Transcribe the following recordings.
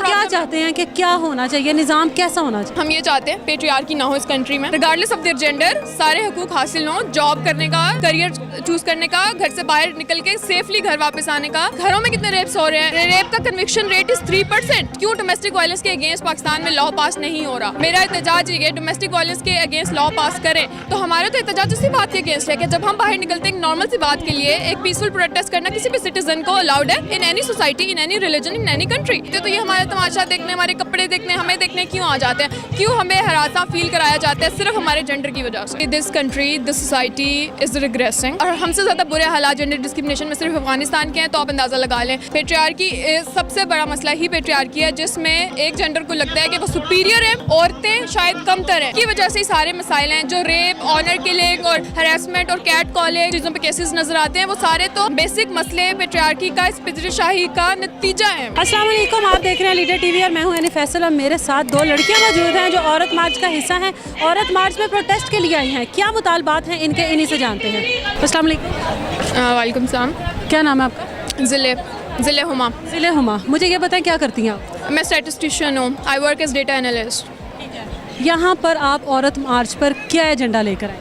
क्या चाहते हैं कि क्या होना चाहिए, निज़ाम कैसा होना चाहिए? हम ये चाहते हैं पेट्रियार्की ना हो इस कंट्री में, रिगार्डलेस ऑफ देयर जेंडर, सारे हकूक हासिल हो, जॉब करने का, करियर चूज करने का, घर से बाहर निकल के सेफली घर वापस आने का। घरों में कितने रेप्स हो रहे हैं, रेप का कन्विक्शन रेट इज 3%। क्यों डोमेस्टिक वायलेंस के अगेंस्ट पाकिस्तान में लॉ पास नहीं हो रहा? मेरा एहतजाज ये है, डोमेस्टिक वायलेंस के अगेंस्ट लॉ पास करें। तो हमारा तो एहतजाज उसी बात के अगेंस्ट है कि जब हम बाहर निकलते हैं, एक नॉर्मल सी बात के लिए एक पीसफुल प्रोटेस्ट करना किसी भी सिटीजन को अलाउड है in any society, in any religion, in any country. तो ये हमारा तमाशा देखने, हमारे कपड़े देखने, हमें देखने क्यों आ जाते हैं? क्यों हमें हरासा फील कराया जाता है सिर्फ हमारे जेंडर की वजह से? This country, this society is regressing और हमसे ज़्यादा बुरे हालात जेंडर डिस्क्रिमिनेशन में सिर्फ अफगानिस्तान के हैं, तो आप अंदाज़ा लगा लें। पेट्रियार्की सबसे बड़ा मसला ही पेट्रियार्की है, जिसमें एक जेंडर को लगता है कि वो सुपीरियर है, औरतें शायद कमतर हैं। की वजह से सारे मसाइल हैं जो रेप, ऑनर किलिंग और हरासमेंट और कैट कॉलिंग चीज़ों पे केसेस नजर आते हैं, वो सारे तो बेसिक मसले पेट्रियार्की का, इस पितरशाही का नतीजा है। अस्सलाम वालेकुम, आप देख रहे हैं लीडर टीवी और मैं हूं यानी फैसल और मेरे साथ दो लड़कियां मौजूद हैं जो औरत मार्च का हिस्सा हैं। औरत मार्च में प्रोटेस्ट के लिए आई हैं। क्या मुतालबात हैं इनके, इन्हीं से जानते हैं। अस्सलाम वालेकुम। वालेकुम सलाम। क्या नाम है आपका? ज़िले हुमा। ज़िले हुमा। मुझे ये बताएं क्या करती हैं आप? मैं स्टैटिस्टिशियन हूँ, I work as data analyst. यहाँ पर आप औरत मार्च पर क्या एजेंडा लेकर आए?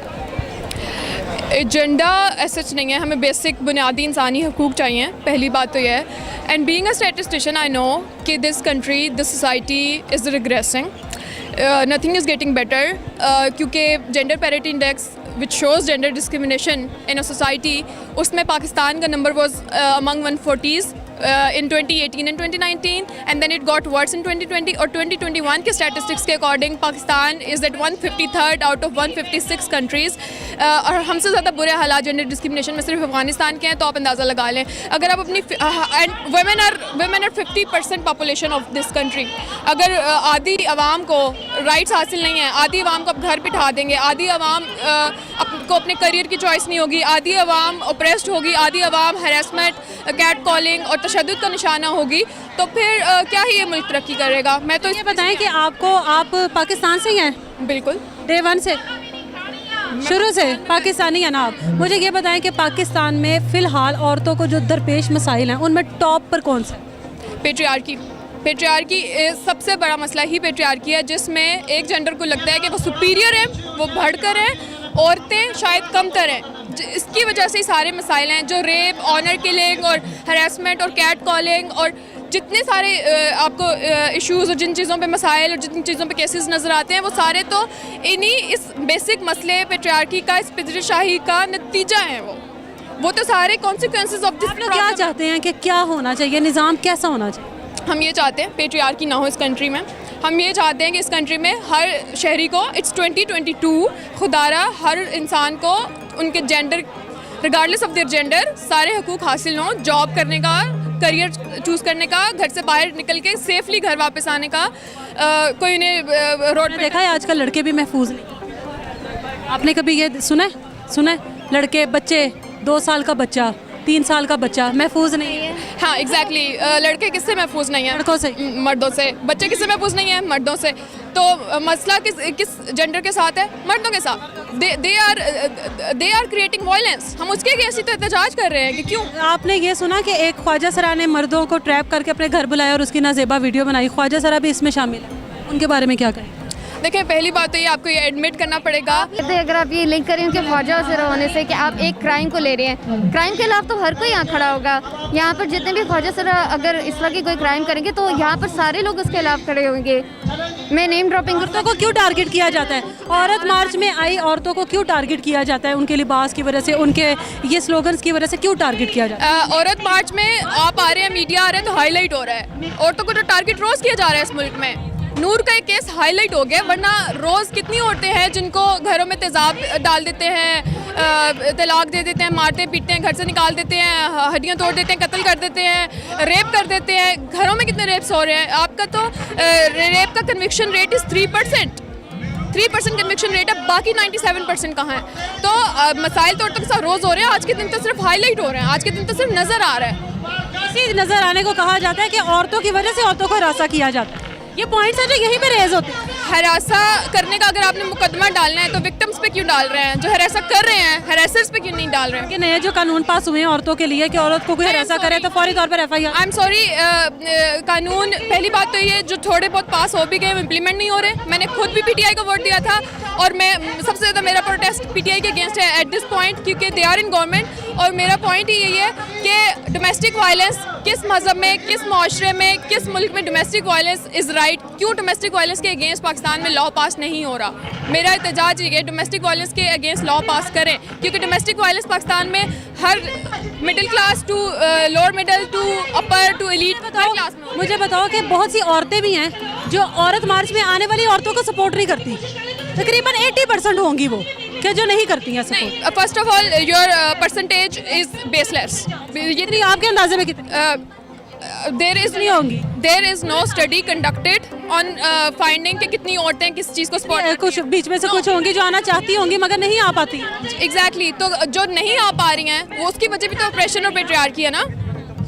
एजेंडा सच नहीं है, हमें बेसिक बुनियादी इंसानी हकूक़ चाहिए, पहली बात तो यह है। And being a statistician I know कि this country, this society is regressing, nothing is getting better, क्योंकि gender parity index which shows gender discrimination in a society, उसमें पाकिस्तान का number was among 140s in 2018 and 2019 and then it got worse in 2020 और 2021 के statistics के according Pakistan is at 153rd out of 156 countries और हमसे ज़्यादा बुरे हालात जेंडर डिस्क्रिमिनेशन में सिर्फ अफगानिस्तान के हैं, तो आप अंदाज़ा लगा लें। अगर आप अपनी and women are 50% population of this country, अगर आधी आवाम को राइट्स हासिल नहीं है, आधी आवाम को आप घर बिठा देंगे, आधी आवाम को अपने करियर की चॉइस नहीं होगी, आधी आवाम ओप्रेस्ड होगी, आधी आवाम हरासमेंट, कैट कॉलिंग और तशद्दुद का निशाना होगी, तो फिर क्या ही ये मुल्क तरक्की करेगा? मैं तो ये बताएं कि आप पाकिस्तान से ही हैं? बिल्कुल, डे वन से, शुरू से पाकिस्तानी है ना आप? मुझे ये बताएं कि पाकिस्तान में फ़िलहाल औरतों को जो दरपेश मसाइल हैं उनमें टॉप पर कौन सा? पेट्रियार्की सबसे बड़ा मसला ही पेट्रियार्की है, जिसमें एक जेंडर को लगता है कि वो सुपीरियर है, वो बढ़कर है, औरतें शायद कमतर हैं। इसकी वजह से सारे मसाइल हैं जो रेप, ऑनर किलिंग और हरासमेंट और कैट कॉलिंग और जितने सारे आपको इश्यूज़ और जिन चीज़ों पे मसाइल और जिन चीज़ों पे केसेस नज़र आते हैं, वो सारे तो इन्हीं इस बेसिक मसले पेट्रियार्की का, इस पितरशाही का नतीजा है। वो तो सारे कॉन्सिक्वेंसेस ऑफ दिस। क्या चाहते हैं कि क्या होना चाहिए, निज़ाम कैसा होना चाहिए? हम ये चाहते हैं पेट्रियार्की ना हो इस कंट्री में। हम ये चाहते हैं कि इस कंट्री में हर शहरी को, इट्स 2022, खुदारा हर इंसान को उनके gender, regardless of their gender, सारे हकूक हासिल हों, जॉब करने का, करियर चूज़ करने का, घर से बाहर निकल के सेफली घर वापस आने का। कोई उन्हें रोड पे देखा है आजकल लड़के भी महफूज नहीं। आपने कभी ये सुना है लड़के, बच्चे, 2 साल का बच्चा, 3 साल का बच्चा महफूज नहीं है? हाँ, एग्जैक्टली। लड़के किससे महफूज नहीं है? लड़कों से, मर्दों से। बच्चे किससे महफूज नहीं है? मर्दों से। तो मसला किस जेंडर के साथ है? मर्दों के साथ। They are creating violence. हम उसके अगेंस्ट ही तो एहतजाज कर रहे हैं कि क्यों। आपने ये सुना कि एक ख्वाजा सरा ने मर्दों को ट्रैप करके अपने घर बुलाया और उसकी नाजेबा वीडियो बनाई? ख्वाजा सरा भी इसमें शामिल है, उनके बारे में क्या कहें? देखिए, पहली बात तो ये आपको ये एडमिट करना पड़ेगा। अगर आप ये लिंक करें उनके ख्वाजा सरा होने से कि आप एक क्राइम को ले रहे हैं, क्राइम के खिलाफ तो हर कोई यहाँ खड़ा होगा। यहाँ पर जितने भी ख्वाजा सरा अगर इस तरह की कोई क्राइम करेंगे तो यहाँ पर सारे लोग उसके खिलाफ खड़े होंगे। मैं नेम ड्रॉपिंग। औरतों को क्यों टारगेट किया जाता है? औरत मार्च में आई औरतों को क्यों टारगेट किया जाता है? उनके लिबास की वजह से, उनके ये स्लोगन्स की वजह से क्यों टारगेट किया जाता है? औरत मार्च में आप आ रहे हैं, मीडिया आ रहे हैं, तो हाईलाइट हो रहा है। औरतों को तो टारगेट रोज किया जा रहा है इस मुल्क में। नूर का एक केस हाईलाइट हो गया, वरना रोज़ कितनी औरतें हैं जिनको घरों में तेज़ाब डाल देते हैं, तलाक दे देते हैं, मारते पीटते हैं, घर से निकाल देते हैं, हड्डियां तोड़ देते हैं, कत्ल कर देते हैं, रेप कर देते हैं। घरों में कितने रेप्स हो रहे हैं? आपका तो रेप का conviction rate is 3% conviction rate है, बाकी 97% कहाँ है? तो मसाइल तो औरतों के साथ रोज़ हो रहे हैं, आज के दिन तो सिर्फ हाईलाइट हो रहे हैं, आज के दिन तो सिर्फ नज़र आ रहा है। इसी नज़र आने को कहा जाता है कि औरतों की वजह से औरतों को हरासा किया जाता है। ये पॉइंट्स हैं जो यहीं पे रेज होते हैं। हरासा करने का अगर आपने मुकदमा डालना है तो विक्टिम्स पे क्यों डाल रहे हैं? जो हरासा कर रहे हैं हरासर्स पे क्यों नहीं डाल रहे हैं? कि नए जो कानून पास हुए हैं औरतों के लिए कि औरत को कोई हरासा करे तो फौरी तौर पर FIR। आई एम सॉरी, कानून पहली बात तो ये जो थोड़े बहुत पास हो भी गए इम्प्लीमेंट नहीं हो रहे। मैंने खुद भी PTI को वोट दिया था और मैं सबसे ज़्यादा मेरा प्रोटेस्ट PTI के अगेंस्ट है एट दिस पॉइंट, क्योंकि दे आर इन गवर्नमेंट। और मेरा पॉइंट ही यही है कि डोमेस्टिक वायलेंस किस मज़हब में, किस माशरे में, किस मुल्क में डोमेस्टिक वायलेंस इज़ राइट, क्यों डोमेस्टिक वायलेंस के अगेंस्ट पाकिस्तान में लॉ पास नहीं हो रहा। मेरा एहतजाज ये है डोमेस्टिक वायलेंस के अगेंस्ट लॉ पास करें, क्योंकि डोमेस्टिक वायलेंस पाकिस्तान में हर middle class to lower middle to upper to elite हर क्लास में। मुझे बताओ कि बहुत सी औरतें भी हैं जो औरत मार्च में आने वाली औरतों को सपोर्ट नहीं करती, तकरीबन 80% होंगी वो कि जो नहीं करती हैं support. First of all your percentage is baseless. ये नहीं, आपके अंदाजे में कितनी नहीं होंगी? There is no study conducted on finding कि कितनी औरतें किस चीज़ को सपोर्ट। कुछ बीच में से कुछ होंगी जो आना चाहती होंगी मगर नहीं आ पाती। एग्जैक्टली तो जो नहीं आ पा रही हैं वो उसकी वजह भी तो ऑपरेशन और पेट्रियार्की है ना।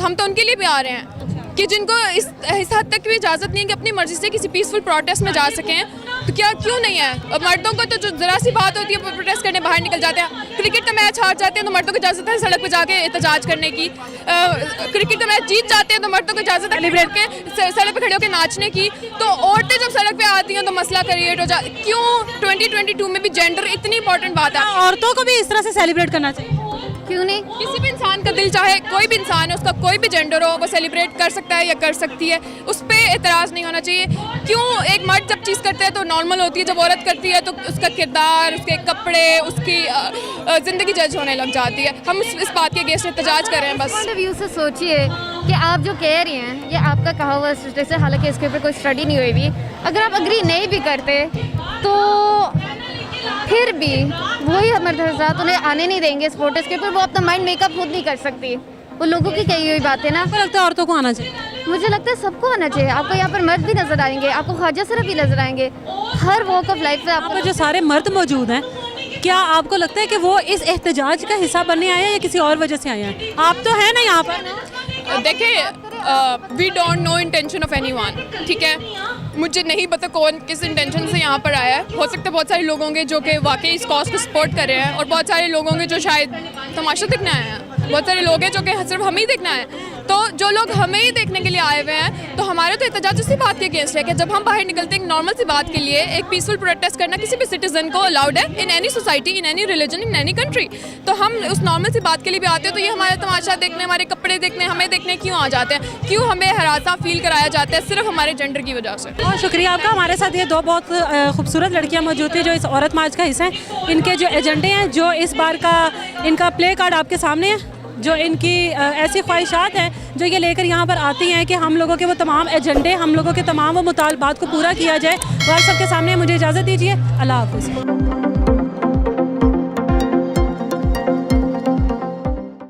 हम तो उनके लिए भी आ रहे हैं कि जिनको इस हद तक भी इजाज़त नहीं है कि अपनी मर्जी से किसी पीसफुल प्रोटेस्ट में जा सकें, तो क्या क्यों नहीं है? मर्दों को तो जो ज़रा सी बात होती है प्रोटेस्ट करने बाहर निकल जाते हैं। क्रिकेट का मैच हार जाते हैं तो मर्दों को इजाज़त है सड़क पर जाके एहतजाज करने की। क्रिकेट का मैच जीत जाते हैं तो मर्दों को इजाज़त है सेलिब्रेट के सड़क पर खड़े होकर नाचने की। तो औरतें जब सड़क पे आती हैं तो मसला क्रिएट हो जाता। क्यों 2022 में भी जेंडर इतनी इंपॉर्टेंट बात है? औरतों को भी इस तरह से सेलिब्रेट करना चाहिए। क्यों नहीं? किसी भी इंसान का दिल चाहे, कोई भी इंसान है, उसका कोई भी जेंडर हो, वो सेलिब्रेट कर सकता है या कर सकती है, उस पर एतराज़ नहीं होना चाहिए। क्यों एक मर्द जब चीज़ करता है तो नॉर्मल होती है, जब औरत करती है तो उसका किरदार, उसके कपड़े, उसकी ज़िंदगी जज होने लग जाती है। हम इस बात के अगेंस्ट एहतजाज कर रहे हैं बस। पॉइंट ऑफ व्यू से सोचिए कि आप जो कह रही हैं ये आपका कहा हुआ स्टेटस है, हालांकि इसके ऊपर कोई स्टडी नहीं हुई भी। अगर आप अग्री नहीं भी करते तो फिर भी वही मर्द हज़रात उन्हें आने नहीं देंगे इस प्रोटेस्ट के ऊपर। वो अपना माइंड मेकअप खुद नहीं कर सकती, वो लोगों की कही हुई बातें ना। आपको लगता है औरतों को आना चाहिए? मुझे लगता है सबको आना चाहिए। आपको यहाँ पर मर्द भी नजर आएंगे, आपको ख्वाजा सरा भी नजर आएंगे, हर वॉक ऑफ लाइफ से यहाँ पर जो सारे मर्द मौजूद हैं, क्या आपको लगता है कि वो इस एहतजाज का हिस्सा बनने आए हैं या किसी और वजह से आए हैं? आप तो हैं ना यहाँ पर। देखिए, we don't know intention of anyone, ठीक है? मुझे नहीं पता कौन किस इंटेंशन से यहाँ पर आया है। हो सकता है बहुत सारे लोग होंगे जो कि वाकई इस कॉज को सपोर्ट कर रहे हैं और बहुत सारे लोग होंगे जो शायद तमाशा देखने आए हैं। बहुत सारे लोग हैं जो कि सिर्फ हमें ही देखना है। तो जो लोग हमें ही देखने के लिए आए हुए हैं, तो हमारे तो एहतजाज उसी बात के अगेंस्ट है कि जब हम बाहर निकलते हैं एक नॉर्मल सी बात के लिए, एक पीसफुल प्रोटेस्ट करना किसी भी सिटीजन को अलाउड है in any society, in any religion, in any country. तो हम उस नॉर्मल सी बात के लिए भी आते हैं, तो ये हमारे तमाशा देखने, हमारे कपड़े देखने, हमें देखने क्यों आ जाते हैं? क्यों हमें हरासा फील कराया जाता है सिर्फ हमारे जेंडर की वजह से? बहुत शुक्रिया आपका। हमारे साथ ये दो बहुत खूबसूरत लड़कियाँ मौजूद थी जो इस औरत मार्च का हिस्सा हैं। इनके जो एजेंडे हैं, जो इस बार का इनका प्ले कार्ड आपके सामने है, जो इनकी ऐसी ख्वाहिशात हैं जो ये लेकर यहाँ पर आती हैं कि हम लोगों के वो तमाम एजेंडे, हम लोगों के तमाम वो मुतालबात को पूरा किया जाए। वो आप सबके सामने। मुझे इजाज़त दीजिए। अल्लाह हाफ़िज़।